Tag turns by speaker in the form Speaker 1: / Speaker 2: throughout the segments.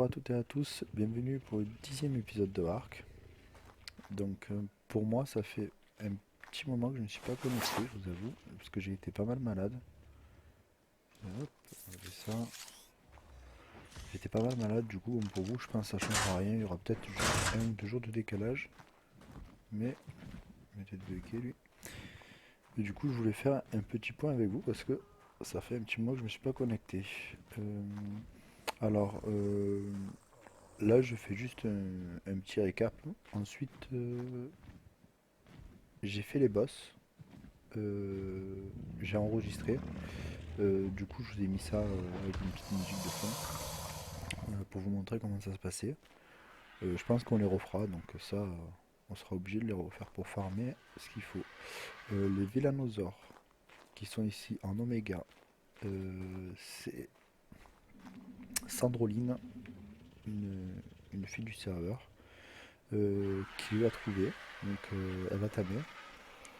Speaker 1: à toutes et à tous, bienvenue pour le 10e épisode de Ark. Pour moi ça fait un petit moment que je ne suis pas connecté, je vous avoue, parce que j'ai été pas mal malade. Hop, on va faire ça. J'étais pas mal malade, du coup pour vous je pense que ça changera rien, il y aura peut-être juste 1 ou 2 jours de décalage. Mais il va peut-être bugué lui. Et du coup je voulais faire un petit point avec vous parce que ça fait un petit mois que je me suis pas connecté. Euh, alors là je fais juste un petit récap. Ensuite j'ai fait les boss. Euh, j'ai enregistré. Du coup, je vous ai mis ça avec une petite musique de fond pour vous montrer comment ça se passait. Je pense qu'on les refera, donc ça, on sera obligé de les refaire pour farmer ce qu'il faut. Les Villanosaures qui sont ici en Oméga, c'est Sandroline, une fille du serveur, qui l'a trouvé. Donc elle va tamer.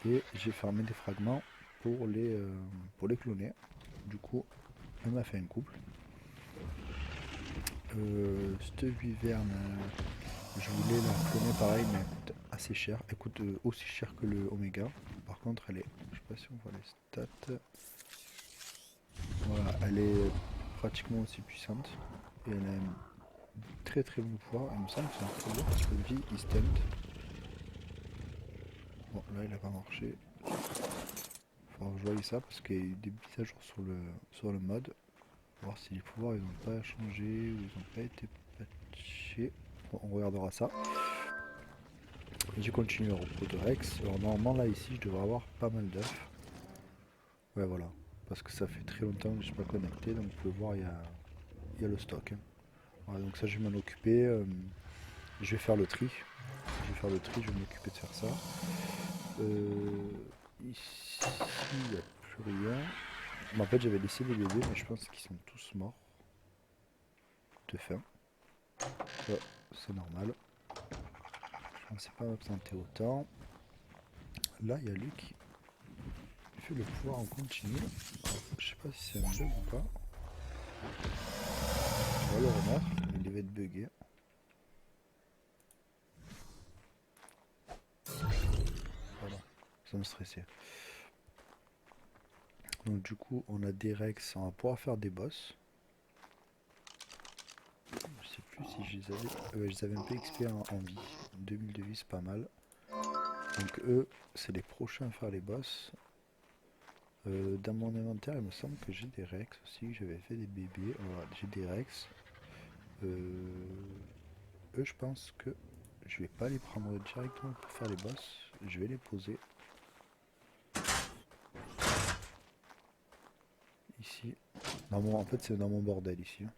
Speaker 1: Et j'ai farmé des fragments pour les cloner. Du coup, elle m'a fait un couple. Cette Wyvern, je voulais la cloner pareil, mais elle coûte assez cher. Elle coûte aussi cher que le Oméga. Par contre, elle est, je sais pas si on voit les stats. Voilà, elle est pratiquement aussi puissante. Et elle a un très très bon pouvoir. Il me semble que c'est un très bon parce que vie instant. Bon, là il a pas marché. Faudra que je voie ça parce qu'il y a eu des mises à jour sur le mode. Voir si les pouvoirs ils n'ont pas changé ou ils n'ont pas été patchés. Bon, on regardera ça. J'ai continué au repos de Rex. Alors normalement là ici je devrais avoir pas mal d'œufs. Ouais voilà. Parce que ça fait très longtemps que je ne suis pas connecté. Donc vous pouvez voir il y a le stock. Hein. Voilà, donc ça je vais m'en occuper. Je vais faire le tri. Je vais m'occuper de faire ça. Ici il n'y a plus rien. Mais en fait j'avais laissé des bébés mais je pense qu'ils sont tous morts. De faim. Ça c'est normal. Je ne pensais pas m'absenter autant. Là il y a lui qui fait le pouvoir en continu. Alors, je sais pas si c'est un bug ou pas. On va le remettre, il devait être bugué. Voilà, ça me stressait. Donc du coup, on a des Rex, on va pouvoir faire des boss. Je sais plus si je les avais... ouais, je les avais un peu XP en vie. 2000 de vie, c'est pas mal. Donc eux, c'est les prochains à faire les boss. Dans mon inventaire, il me semble que j'ai des Rex aussi. J'avais fait des bébés. Voilà, j'ai des Rex. Eux, je pense que je vais pas les prendre directement pour faire les boss. Je vais les poser ici. En fait, c'est dans mon bordel ici. Hein.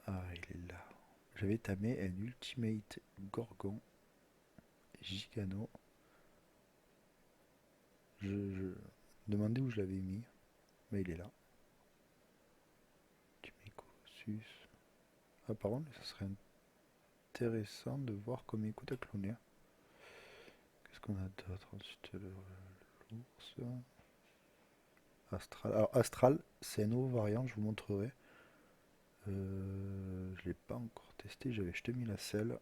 Speaker 1: Ah, il est là. J'avais tamé un Ultimate Gorgon Gigano. Je demandais où je l'avais mis, mais il est là. Ultimate Colossus. Ah, par contre, ça serait intéressant de voir combien il coûte à cloner. Qu'est-ce qu'on a d'autre ensuite? L'ours. Astral. Alors, Astral, c'est un nouveau variant, je vous montrerai. Je l'ai pas encore testé, j'avais jeté mis la selle.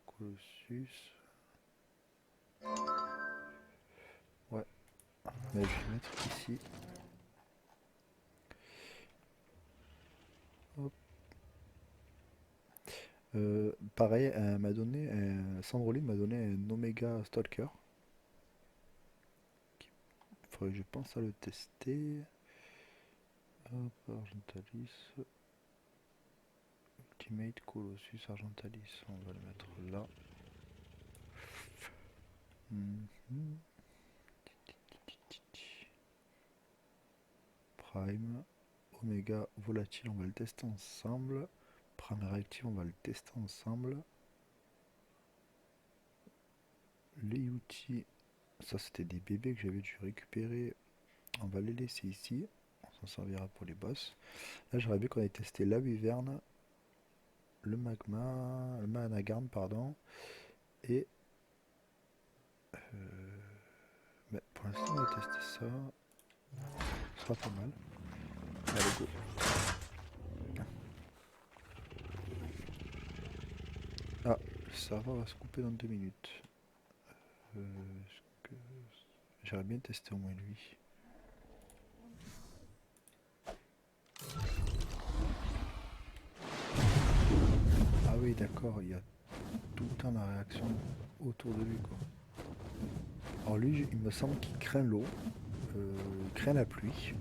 Speaker 1: Colossus. Ouais, mais je vais mettre ici. Hop. Pareil, Sandroline m'a donné un Omega Stalker. Il faudrait que je pense à le tester. Hop, Argentalis. Ultimate Colossus Argentalis. On va le mettre là. Mhm. Prime. Omega Volatile, on va le tester ensemble. Prime Réactif, on va le tester ensemble. Les outils, ça c'était des bébés que j'avais dû récupérer. On va les laisser ici. On s'en servira pour les boss. Là j'aurais bien qu'on ait testé la Wyvern, le Managarm, pardon. Et mais pour l'instant on va tester ça. Ce sera pas mal. Allez go. Ah, le serveur va se couper dans 2 minutes. Est-ce que... J'aurais bien testé au moins lui. Ah oui, d'accord, il y a tout le temps la réaction autour de lui, quoi. Alors lui, il me semble qu'il craint l'eau, il craint la pluie.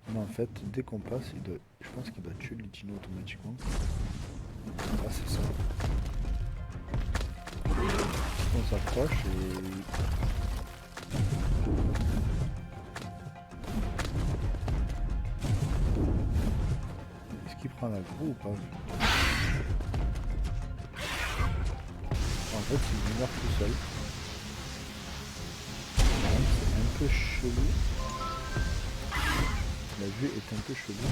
Speaker 1: Mais en fait, dès qu'on passe, je pense qu'il doit tuer le litino automatiquement. Ah, c'est ça. On s'approche et... Est-ce qu'il prend l'aggro ou pas? En fait, il meurt tout seul. C'est un peu chelou. La vue est un peu chelou.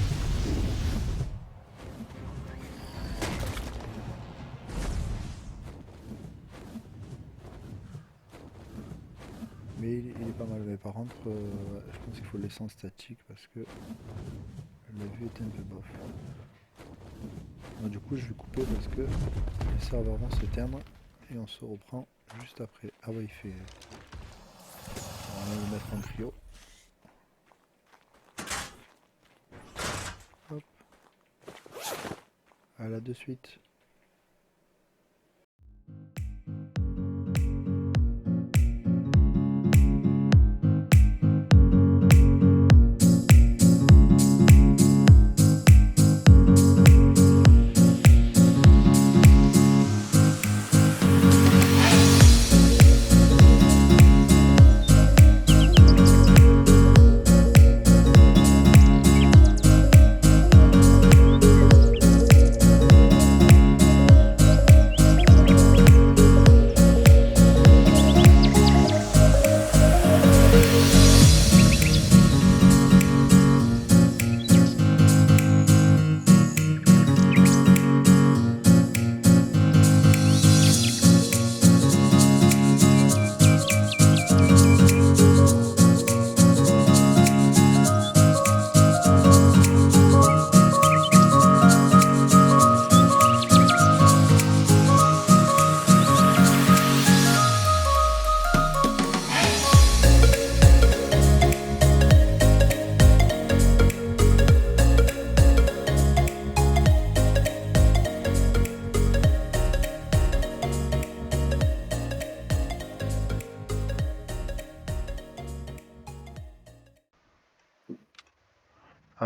Speaker 1: Mais il est pas mal. Mais par contre, je pense qu'il faut le laisser en statique parce que la vue est un peu bof. Bon, du coup, je vais couper parce que les serveurs vont s'éteindre et on se reprend juste après. Ah ouais, il fait... On va le mettre en cryo. Hop. À là de suite.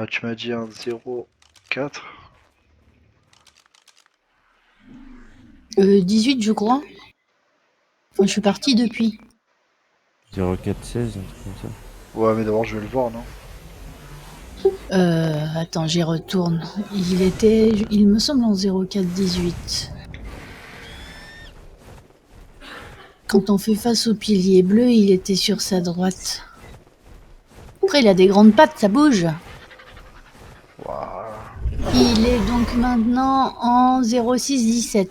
Speaker 1: Ah, tu m'as dit un 0,4.
Speaker 2: 18, je crois. Enfin, je suis parti depuis.
Speaker 3: 0416, un truc comme ça.
Speaker 1: Ouais, mais d'abord, je vais le voir, non?
Speaker 2: Attends, j'y retourne. Il me semble, en 0418. Quand on fait face au pilier bleu, il était sur sa droite. Après, il a des grandes pattes, ça bouge.
Speaker 1: Waouh.
Speaker 2: Il est donc maintenant en 0617.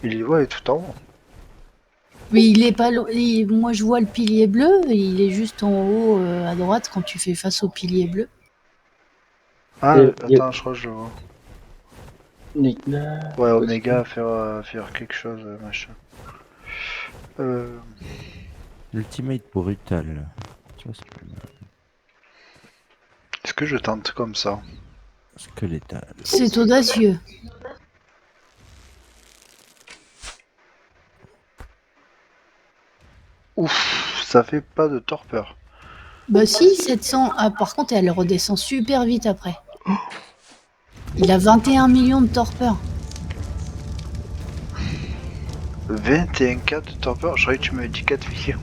Speaker 1: Il y voit, tout en haut.
Speaker 2: Mais il est pas moi, je vois le pilier bleu. Il est juste en haut à droite quand tu fais face au pilier bleu.
Speaker 1: Ah, attends, je crois que je le vois.
Speaker 4: Nicolas.
Speaker 1: Ouais, Omega faire quelque chose, machin.
Speaker 3: Ultimate brutal. Tu vois,
Speaker 1: Est-ce que je tente comme ça?
Speaker 3: squelettal.
Speaker 2: C'est audacieux.
Speaker 1: Ouf, ça fait pas de torpeur.
Speaker 2: Bah si, 700. Ah, par contre, elle redescend super vite après. Il a 21 millions de torpeur.
Speaker 1: 21K de torpeur? Je croyais que tu m'avais dit 4 millions.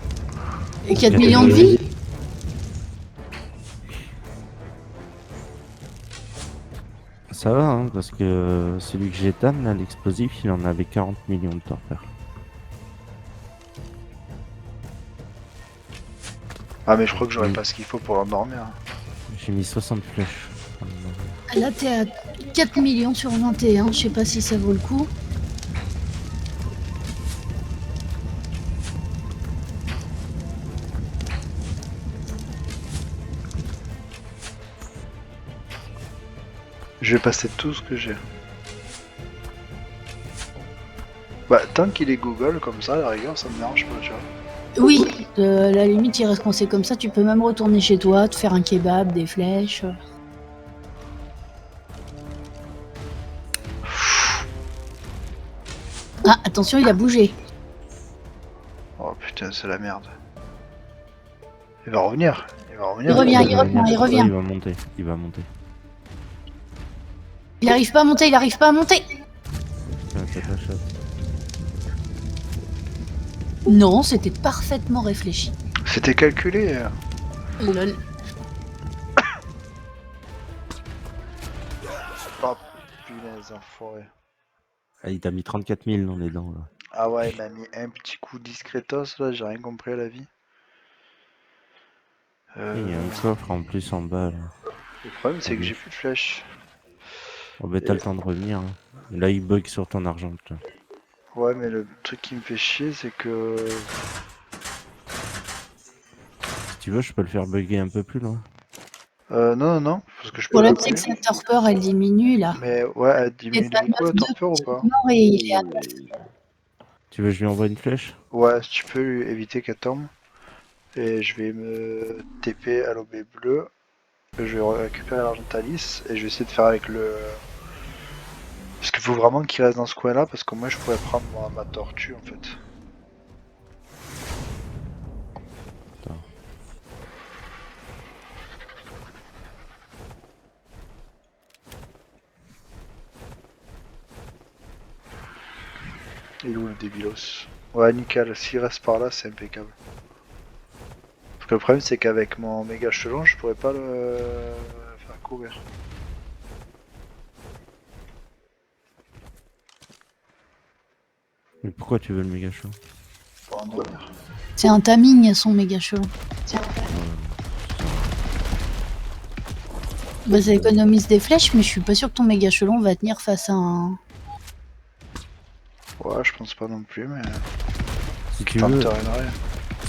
Speaker 2: Et 4 millions de vie.
Speaker 3: Ça va, hein, parce que celui que j'étame, là, l'explosif, il en avait 40 millions de torpeur.
Speaker 1: Ah, mais je crois que j'aurais pas ce qu'il faut pour l'endormir.
Speaker 3: J'ai mis 60 flèches.
Speaker 2: Là, t'es à 4 millions sur 21. Je sais pas si ça vaut le coup.
Speaker 1: Je vais passer tout ce que j'ai. Bah, tant qu'il est Google comme ça, à la rigueur, ça me dérange pas, tu vois.
Speaker 2: Oui, la limite, il reste coincé comme ça. Tu peux même retourner chez toi, te faire un kebab, des flèches. Ah, attention, il a bougé.
Speaker 1: Oh putain, c'est la merde. Il va revenir. Il va revenir.
Speaker 2: Il revient,
Speaker 3: va
Speaker 2: il revient,
Speaker 3: venir.
Speaker 2: il revient.
Speaker 3: Ouais, il va monter. Il va monter.
Speaker 2: Il arrive pas à monter, il arrive pas à monter.
Speaker 3: Tiens, t'as ta chatte.
Speaker 2: Non, c'était parfaitement réfléchi.
Speaker 1: C'était calculé.
Speaker 2: Lol.
Speaker 1: Oh punaise, enfoiré.
Speaker 3: Ah, il t'a mis 34 000 dans les dents, là.
Speaker 1: Ah ouais, il m'a mis un petit coup discretos là, j'ai rien compris à la vie.
Speaker 3: Et il y a un coffre en plus en bas, là.
Speaker 1: Le problème c'est que j'ai plus de flèches.
Speaker 3: Oh, bah, t'as
Speaker 1: Et-
Speaker 3: le temps de revenir. Hein. Là, il bug sur ton argent, putain.
Speaker 1: Ouais, mais le truc qui me fait chier c'est que...
Speaker 3: Si tu veux, je peux le faire bugger un peu plus loin.
Speaker 1: Non, non, non, parce que je
Speaker 2: Le
Speaker 1: peux
Speaker 2: problème,
Speaker 1: pas
Speaker 2: c'est que
Speaker 1: plus.
Speaker 2: sa torpeur, elle diminue là.
Speaker 1: Mais ouais, elle
Speaker 2: Il
Speaker 1: diminue
Speaker 2: est à
Speaker 1: de beaucoup la
Speaker 2: 9,2
Speaker 1: torpeur ou pas?
Speaker 2: mort et il est à 9.
Speaker 3: Tu veux que je lui envoie une flèche?
Speaker 1: Ouais, si tu peux lui éviter qu'elle tombe. Et je vais me TP à l'OB bleu. Je vais récupérer l'argent de Thalys et je vais essayer de faire avec le... Parce qu'il faut vraiment qu'il reste dans ce coin là parce que moi je pourrais prendre ma tortue en fait.
Speaker 3: Attends.
Speaker 1: Il est où le débilos? Ouais, nickel, s'il reste par là, c'est impeccable. Parce que le problème, c'est qu'avec mon méga chelon, je pourrais pas le faire courir.
Speaker 3: Mais pourquoi tu veux le méga chaud?
Speaker 1: Pour endormir.
Speaker 2: C'est un timing, son méga chaud. Bah, ça économise des flèches, mais je suis pas sûr que ton méga chelon va tenir face à un.
Speaker 1: Ouais, je pense pas non plus, mais.
Speaker 3: Si tu
Speaker 1: T'en
Speaker 3: veux,
Speaker 1: te rien.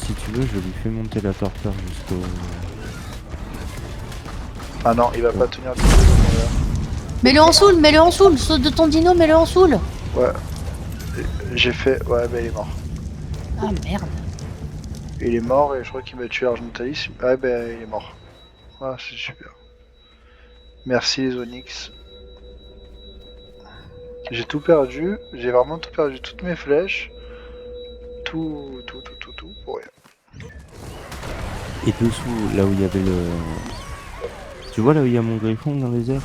Speaker 3: si tu veux, je lui fais monter la torpeur jusqu'au...
Speaker 1: Ah non, il va pas tenir du tout. Là.
Speaker 2: Mets-le en soul, mets-le en soul. Saute de ton dino, mets-le en soul.
Speaker 1: Ouais. J'ai fait. Ouais, bah il est mort.
Speaker 2: Ah merde.
Speaker 1: Il est mort et je crois qu'il m'a tué Argentalis. Ouais, bah il est mort. Ah, c'est super. Merci les Onyx. J'ai tout perdu. J'ai vraiment tout perdu. Toutes mes flèches. Tout pour rien.
Speaker 3: Et dessous, là où il y avait le... Tu vois là où il y a mon griffon dans les airs?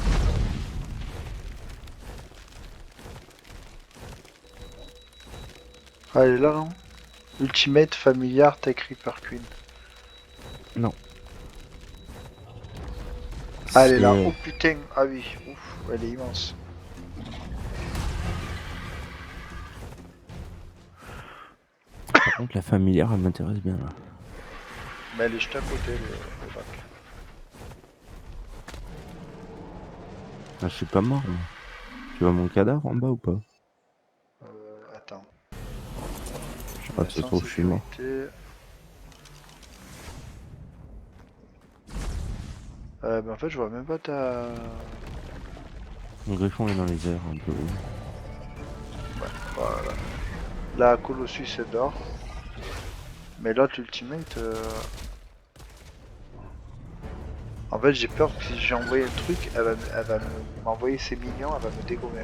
Speaker 1: Ah, elle est là, non? Ultimate Familiar Tech Reaper Queen.
Speaker 3: Non.
Speaker 1: Ah, elle est là.
Speaker 3: C'est-
Speaker 1: Oh putain. Ah oui. Ouf, elle est immense.
Speaker 3: Par contre, la familière, elle m'intéresse bien là.
Speaker 1: Mais elle est juste à côté, le bac.
Speaker 3: Ah, je suis pas mort, moi. Tu vois mon cadavre en bas ou pas?
Speaker 1: Attends.
Speaker 3: Je crois que c'est trop, je suis mort.
Speaker 1: Sécurité. En fait, je vois même pas ta...
Speaker 3: Mon griffon est dans les airs un peu.
Speaker 1: Voilà. La Colossus est d'or. Mais l'autre, l'Ultimate... En fait, j'ai peur que si j'ai envoyé un truc, elle va m'envoyer ses minions, elle va me dégommer.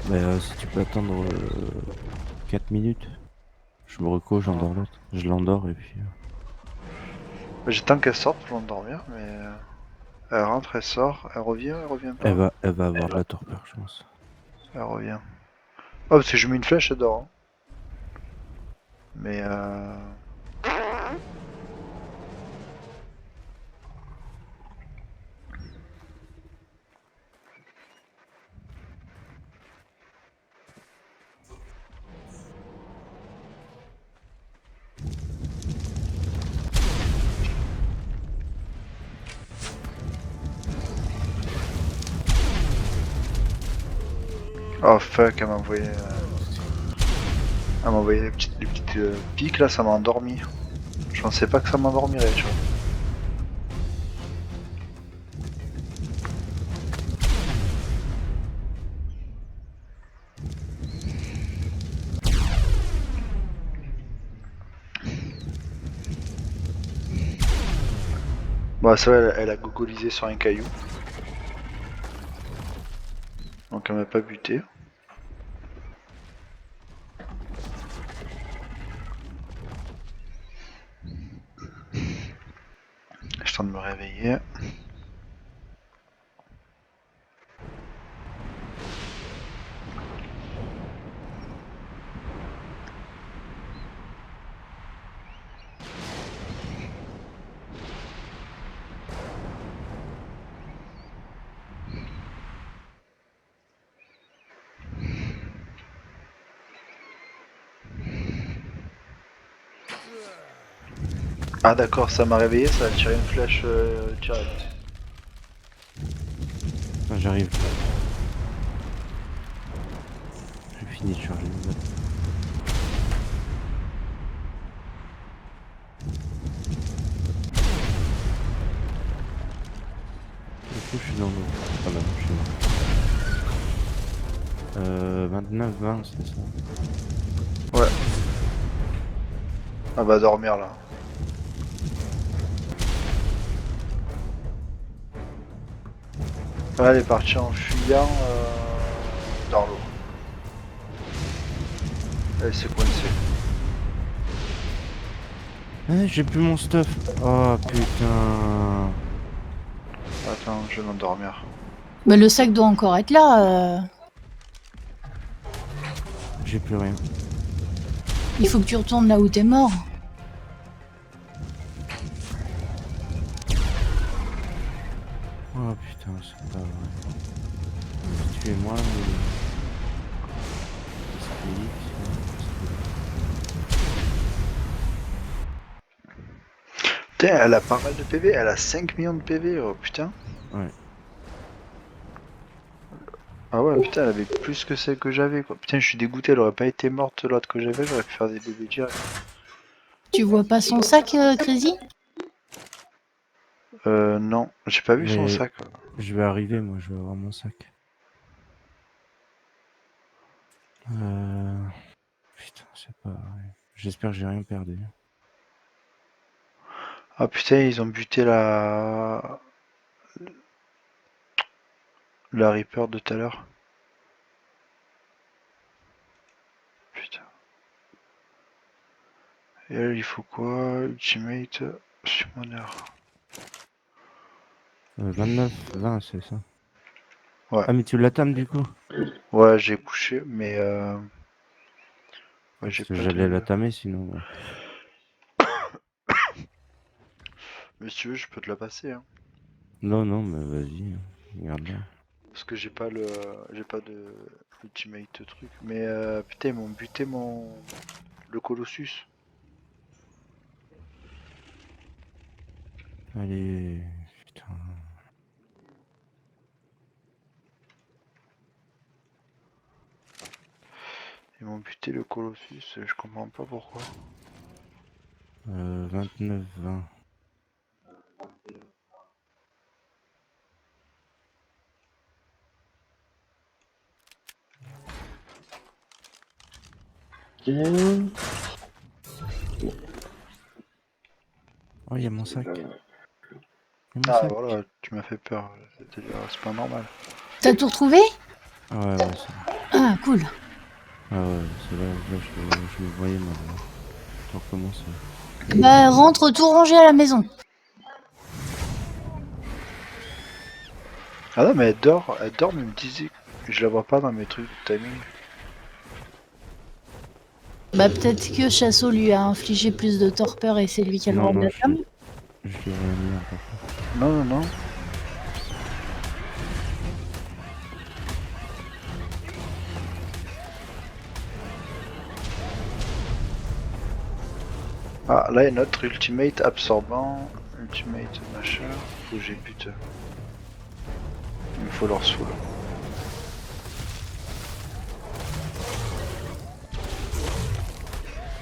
Speaker 3: Mais si tu peux attendre 4 minutes, je me reco, j'endors l'autre. Je l'endors et puis...
Speaker 1: J'attends qu'elle sorte pour l'endormir, mais... Elle rentre, elle sort, elle revient pas.
Speaker 3: Elle va avoir de la torpeur, je pense.
Speaker 1: Elle revient. Oh, parce que je mets une flèche, elle dort. Hein. Mais Oh fuck, elle m'a envoyé... Elle m'a envoyé les petites piques là, ça m'a endormi. Je pensais pas que ça m'endormirait, tu vois. Bah ça va, elle a gogolisé sur un caillou. Donc elle m'a pas buté. Je tente de me réveiller. Ah d'accord, ça m'a réveillé, ça a tiré une flèche direct.
Speaker 3: Ah, j'arrive. J'ai fini de charger une balle. Du coup, je suis dans l'eau. Ah bah non, je suis mort. 29-20, c'est ça.
Speaker 1: Ouais. Elle va dormir là. Ouais, elle est partie en fuyant dans l'eau. Elle s'est coincée.
Speaker 3: J'ai plus mon stuff. Oh putain.
Speaker 1: Attends, je vais m'endormir.
Speaker 2: Bah, le sac doit encore être là.
Speaker 3: J'ai plus rien.
Speaker 2: Il faut que tu retournes là où t'es mort.
Speaker 3: Oh putain, c'est pas vrai. Tuez-moi, mais...
Speaker 1: Putain, elle a pas mal de PV, elle a 5 millions de PV, oh putain.
Speaker 3: Ouais.
Speaker 1: Ah ouais, putain, elle avait plus que celle que j'avais quoi. Putain, je suis dégoûté, elle aurait pas été morte l'autre que j'avais, j'aurais pu faire des bébés direct.
Speaker 2: Tu vois pas son sac, Crazy?
Speaker 1: Non, j'ai pas vu son
Speaker 3: Mais
Speaker 1: sac.
Speaker 3: je vais arriver, moi, je vais avoir mon sac. Putain, c'est pas vrai. J'espère que j'ai rien perdu.
Speaker 1: Ah putain, ils ont buté la Reaper de tout à l'heure. Putain. Et elle, il faut quoi? Ultimate Summoner.
Speaker 3: 29-20, c'est ça.
Speaker 1: Ouais.
Speaker 3: Ah, mais tu l'attames du coup?
Speaker 1: Ouais, j'ai couché, mais ouais, j'ai
Speaker 3: Parce que
Speaker 1: pas
Speaker 3: j'allais
Speaker 1: de.
Speaker 3: l'attamer sinon. Ouais.
Speaker 1: Mais si tu veux, je peux te la passer, hein.
Speaker 3: Non, non, mais vas-y, regarde-la.
Speaker 1: Parce que j'ai pas de ultimate truc. Mais putain, ils m'ont buté le Colossus.
Speaker 3: Allez, putain.
Speaker 1: Ils m'ont buté le Colossus, je comprends pas pourquoi.
Speaker 3: 29-20. Oh, il y a mon sac. Y a mon
Speaker 1: Ah
Speaker 3: sac.
Speaker 1: voilà, tu m'as fait peur. C'est pas normal.
Speaker 2: T'as tout retrouvé?
Speaker 3: Ah ouais, ouais, c'est bon.
Speaker 2: Ah, cool.
Speaker 3: Ah ouais, c'est là, je me voyais mal. Là. Faut recommencer.
Speaker 2: Bah, rentre tout rangé à la maison.
Speaker 1: Ah non, mais elle dort, mais elle me disait que je la vois pas dans mes trucs de timing.
Speaker 2: Bah, peut-être que Chassot lui a infligé plus de torpeur et c'est lui qui a le
Speaker 3: Non,
Speaker 2: droit de
Speaker 3: non,
Speaker 2: la table.
Speaker 3: je lui ai rien mis encore.
Speaker 1: Non, non, non. Ah, là, il y a notre ultimate absorbant, ultimate machin. Faut que j'ai bute. Il me faut leur soul.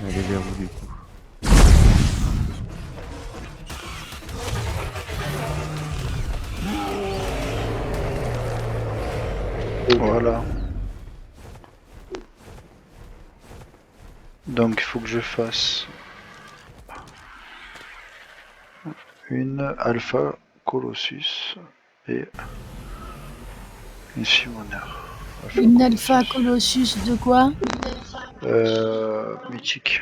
Speaker 3: Elle est vers où du coup?
Speaker 1: Voilà. Donc, il faut que je fasse une Alpha Colossus et une Summoner.
Speaker 2: Une alpha colossus de quoi?
Speaker 1: Mythique.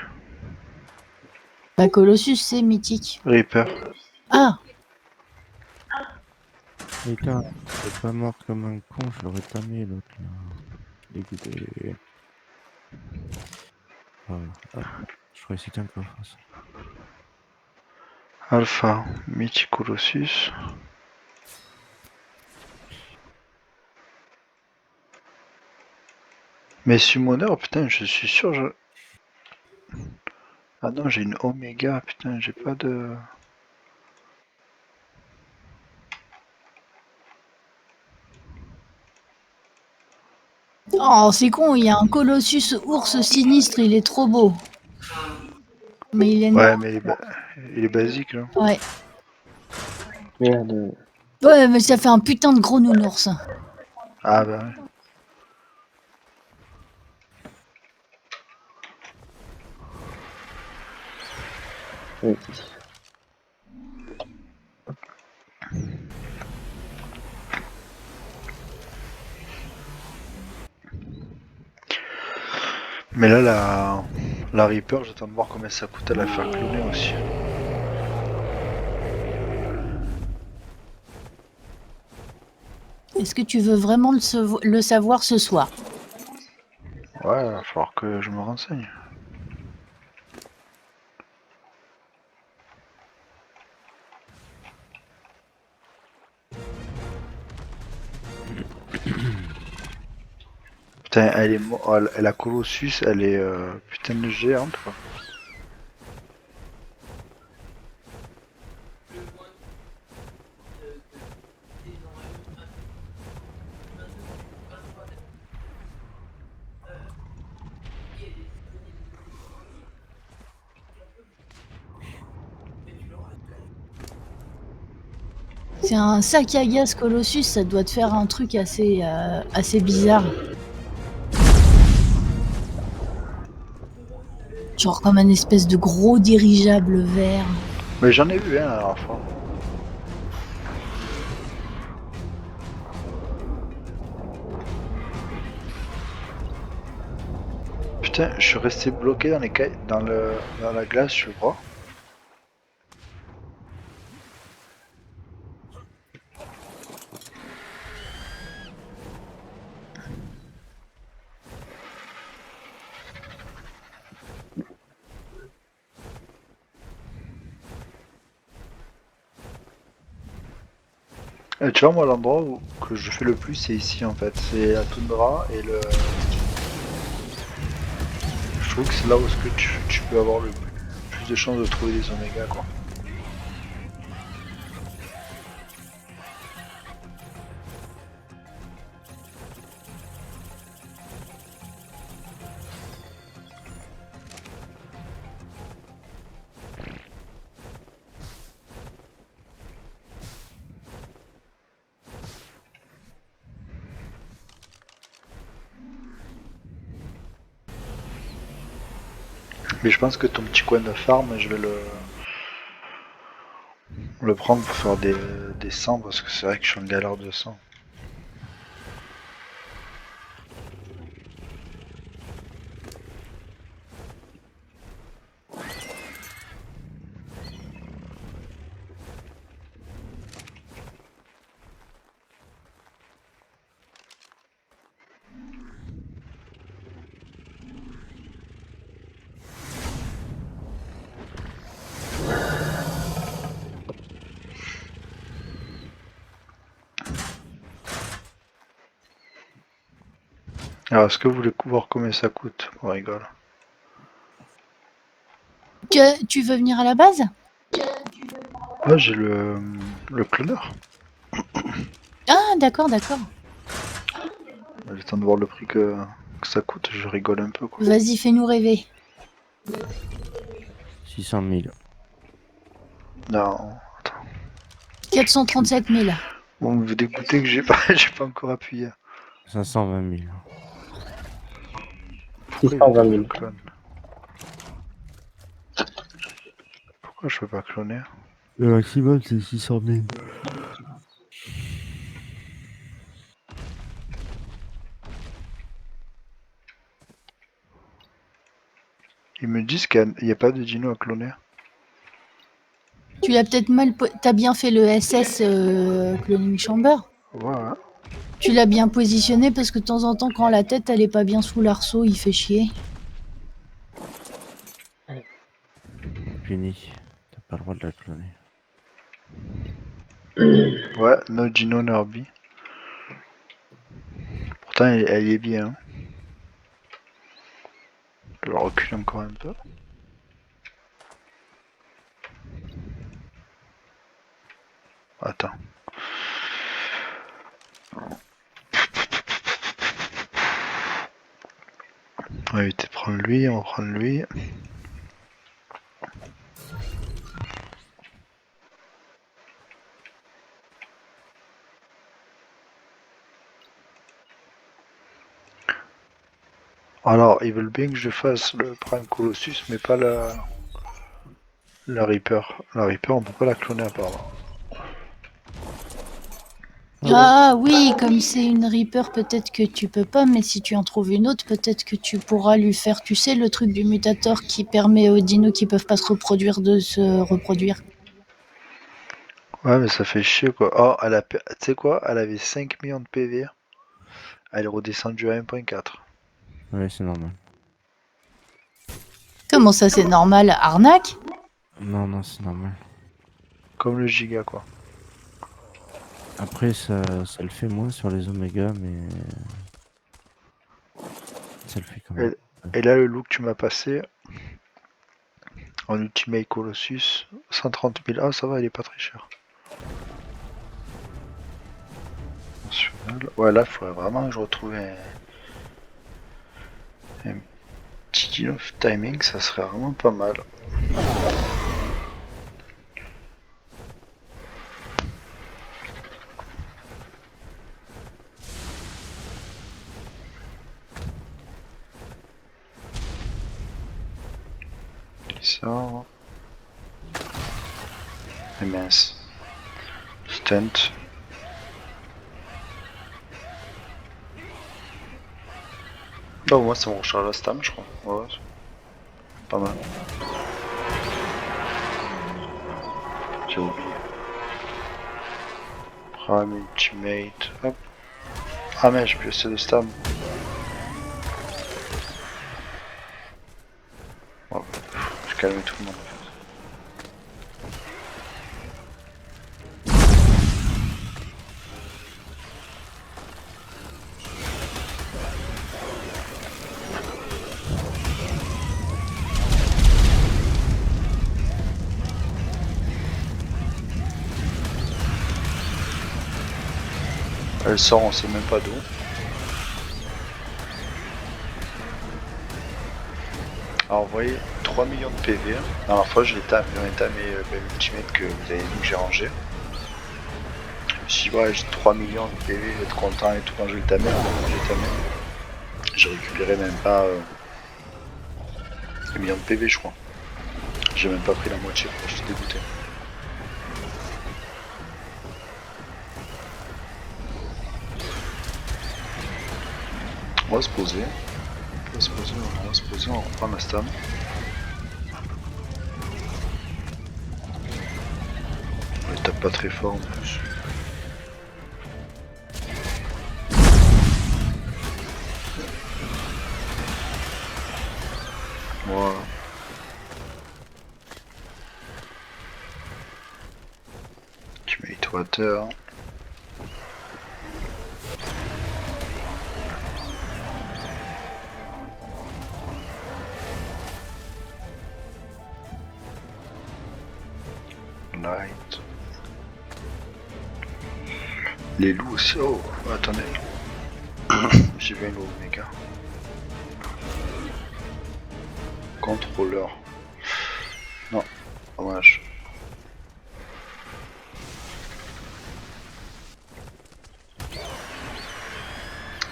Speaker 2: Bah, colossus, c'est mythique.
Speaker 1: Reaper.
Speaker 2: Ah,
Speaker 3: Putain, t'es pas mort comme un con, je l'aurais tamé l'autre là. Dégoûté. Voilà. Ah, je croyais que c'était un coffre ça.
Speaker 1: Alpha Mythique Colossus. Mais Summoner, putain, je suis sûr. Ah non, j'ai une Oméga, putain, j'ai pas de.
Speaker 2: oh, c'est con, il y a un colossus ours sinistre, il est trop beau. Mais il est noir.
Speaker 1: Ouais, mais il est basique là.
Speaker 2: Ouais.
Speaker 4: Merde.
Speaker 2: Ouais, mais ça fait un putain de gros nounours.
Speaker 1: Ah bah ouais.
Speaker 4: Oui.
Speaker 1: Mais là, la Reaper, j'attends de voir combien ça coûte à la faire cloner aussi.
Speaker 2: Est-ce que tu veux vraiment le savoir ce soir?
Speaker 1: Ouais, il va falloir que je me renseigne. Putain, la Colossus, elle est putain de géante quoi.
Speaker 2: C'est un sac à gaz colossus, ça doit te faire un truc assez bizarre. Genre comme un espèce de gros dirigeable vert.
Speaker 1: Mais j'en ai vu un la dernière fois. Putain, je suis resté bloqué dans la glace, je crois. Et tu vois, moi, que je fais le plus, c'est ici en fait. C'est la toundra et le. Je trouve que c'est là où est-ce que tu peux avoir le plus de chances de trouver des oméga quoi. Mais je pense que ton petit coin de farm, je vais le prendre pour faire des sangs parce que c'est vrai que je suis en galère de sang. Alors, est-ce que vous voulez voir combien ça coûte? On rigole.
Speaker 2: Tu veux venir à la base?
Speaker 1: Là, j'ai le cloneur.
Speaker 2: Ah, d'accord, d'accord.
Speaker 1: J'ai le temps de voir le prix que ça coûte, je rigole un peu quoi.
Speaker 2: Vas-y, fais-nous rêver.
Speaker 3: 600 000.
Speaker 1: Non.
Speaker 2: 437 000.
Speaker 1: Bon, vous dégoûtez que j'ai pas, j'ai pas encore appuyé.
Speaker 3: 520 000.
Speaker 1: Pourquoi il veut
Speaker 4: 620
Speaker 1: pas que
Speaker 4: 000.
Speaker 1: je clone? Pourquoi je peux pas cloner?
Speaker 3: Le maximum, c'est 600 000.
Speaker 1: Ils me disent qu'il n'y a pas de dino à cloner.
Speaker 2: Tu l'as peut-être T'as bien fait le SS Cloning Chamber.
Speaker 1: Ouais, ouais.
Speaker 2: Tu l'as bien positionné parce que de temps en temps, quand la tête elle est pas bien sous l'arceau, il fait chier.
Speaker 3: Puni. T'as pas le droit de la cloner.
Speaker 1: Ouais, no dino Nerby. Pourtant, elle est bien. Je le recule encore un peu. Attends. On va éviter de prendre lui, on va prendre lui. Alors, ils veulent bien que je fasse le Prime Colossus, mais pas la Reaper. La Reaper, on peut pas la cloner apparemment.
Speaker 2: Ah oui, comme c'est une Reaper, peut-être que tu peux pas, mais si tu en trouves une autre, peut-être que tu pourras lui faire, tu sais, le truc du mutator qui permet aux dinos qui peuvent pas se reproduire de se reproduire.
Speaker 1: Ouais, mais ça fait chier quoi. Oh, tu sais quoi? Elle avait 5 millions de PV. Elle est redescendue à 1.4.
Speaker 3: Ouais, c'est normal.
Speaker 2: Comment ça, c'est normal? Arnaque?
Speaker 3: Non, non, c'est normal.
Speaker 1: Comme le giga quoi.
Speaker 3: Après, ça le fait moins sur les Oméga, mais ça le fait quand même.
Speaker 1: Et là, le look que tu m'as passé en Ultimate Colossus, 130 000. Ah, ça va, il est pas très cher. Ouais, là, il faudrait vraiment que je retrouve un petit dino of timing, ça serait vraiment pas mal. Ça. Et mince. Stunt. Bah, moi, ça me recharge la stam, je crois. Ouais, pas mal. J'ai oublié. Prime Ultimate. Hop. Ah, mais j'ai plus assez de stam. Ouais, je calme tout le monde en fait. Elle sort, on sait même pas d'où. Alors, vous voyez, 3 millions de PV. La dernière fois, j'en ai tamé Ultimate que vous avez vu que j'ai rangé. Je me suis dit, ouais, j'ai 3 millions de PV, je vais être content et tout quand je vais le tamer. J'ai récupéré même pas 1 million de PV, je crois. J'ai même pas pris la moitié, quoi. J'étais dégoûté. On va se poser. On va se poser, on reprend la stam. On tape pas très fort en plus. Voilà. Ultimate Water. Light. Les loups aussi. Oh, attendez. J'ai vu un loup méga. Contrôleur. Non, dommage.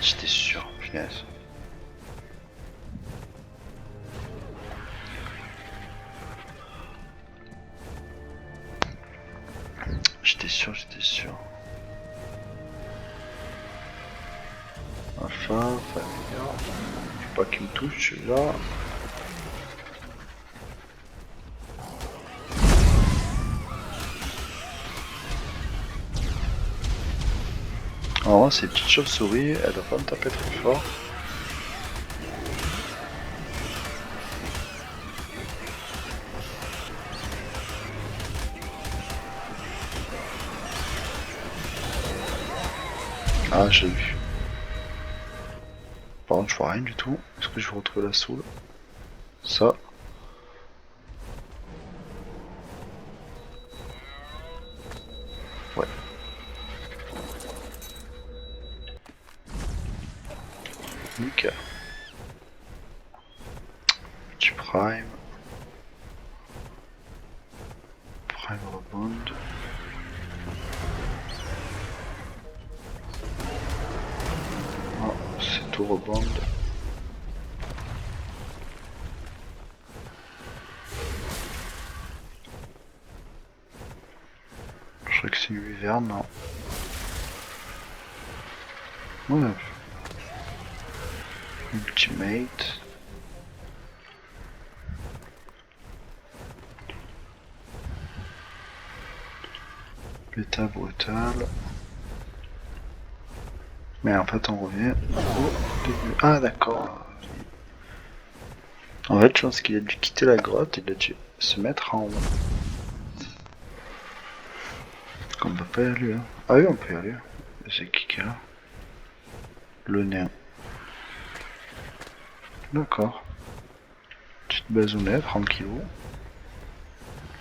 Speaker 1: J'étais sûr, punaise. sûr, j'étais sûr. Alpha, familia. Faut pas qu'il me touche celui-là. Alors ces petites chauves-souris, elles doivent pas me taper très fort. Ah, j'ai vu. Par contre, je vois rien du tout. Est-ce que je vais retrouver la soul? Ça. Ouais. Nickel. Petit prime. Prime rebound. Ah, c'est tout rebound. Je crois que c'est une wyvern, non. Ouais. Ultimate. Bêta brutal. Mais en fait on revient au début. Ah d'accord. En fait je pense qu'il a dû quitter la grotte, il a dû se mettre en haut. On peut pas y aller hein. Ah oui on peut y aller. C'est qui est là? Le nain. D'accord. Petite bazounette, tranquillou.